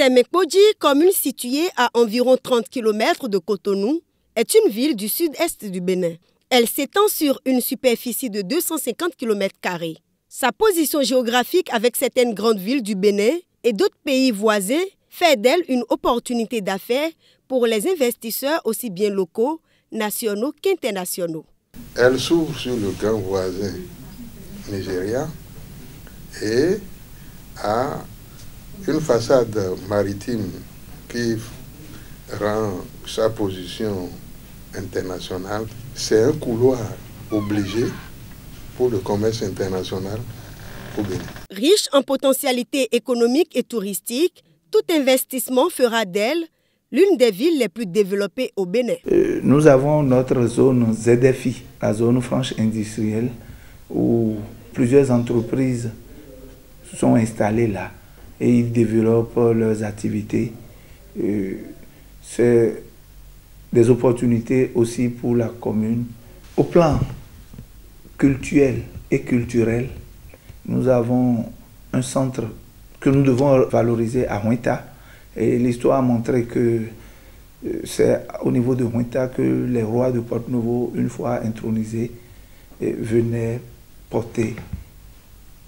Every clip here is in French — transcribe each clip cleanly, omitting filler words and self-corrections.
Sémé-Kpodji, commune située à environ 30 km de Cotonou, est une ville du sud-est du Bénin. Elle s'étend sur une superficie de 250 km². Sa position géographique avec certaines grandes villes du Bénin et d'autres pays voisins fait d'elle une opportunité d'affaires pour les investisseurs aussi bien locaux, nationaux qu'internationaux. Elle s'ouvre sur le grand voisin Nigeria et a une façade maritime qui rend sa position internationale. C'est un couloir obligé pour le commerce international au Bénin. Riche en potentialités économiques et touristiques, tout investissement fera d'elle l'une des villes les plus développées au Bénin. Nous avons notre zone ZFI, la zone franche industrielle, où plusieurs entreprises sont installées là et ils développent leurs activités. C'est des opportunités aussi pour la commune. Au plan culturel et culturel, nous avons un centre que nous devons valoriser à Huinta. Et l'histoire a montré que c'est au niveau de Huinta que les rois de Porte-Nouveau, une fois intronisés, venaient porter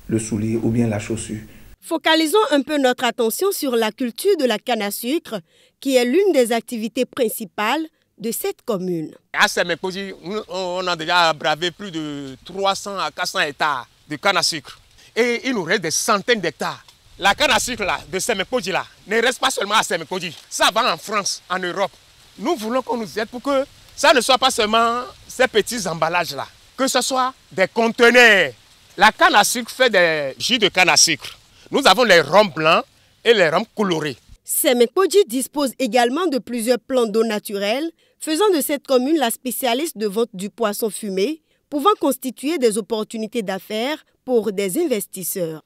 le soulier ou bien la chaussure. Focalisons un peu notre attention sur la culture de la canne à sucre, qui est l'une des activités principales de cette commune. À Sémé-Kpodji, on a déjà bravé plus de 300 à 400 hectares de canne à sucre. Et il nous reste des centaines d'hectares. La canne à sucre là, de Sémé-Kpodji là, ne reste pas seulement à Sémé-Kpodji. Ça va en France, en Europe. Nous voulons qu'on nous aide pour que ça ne soit pas seulement ces petits emballages là, que ce soit des conteneurs. La canne à sucre fait des jus de canne à sucre. Nous avons les rhums blancs et les rhums colorés. Sémé-Kpodji dispose également de plusieurs plans d'eau naturels, faisant de cette commune la spécialiste de vente du poisson fumé, pouvant constituer des opportunités d'affaires pour des investisseurs.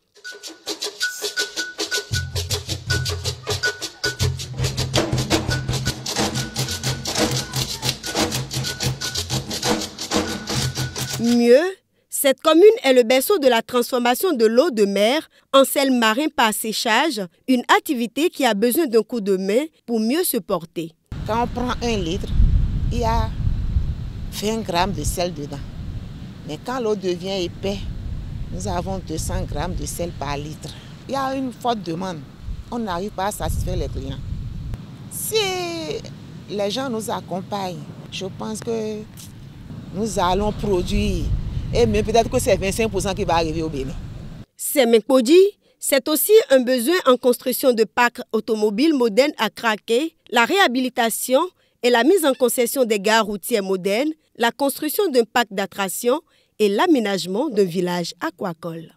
Mieux, cette commune est le berceau de la transformation de l'eau de mer en sel marin par séchage, une activité qui a besoin d'un coup de main pour mieux se porter. Quand on prend 1 litre, il y a 20 grammes de sel dedans. Mais quand l'eau devient épaisse, nous avons 200 grammes de sel par litre. Il y a une forte demande. On n'arrive pas à satisfaire les clients. Si les gens nous accompagnent, je pense que nous allons produire. Et même peut-être que c'est 25% qui va arriver au Bénin. Sémé-Kpodji, c'est aussi un besoin en construction de parcs automobiles modernes à craquer, la réhabilitation et la mise en concession des gares routières modernes, la construction d'un parc d'attractions et l'aménagement d'un village aquacole.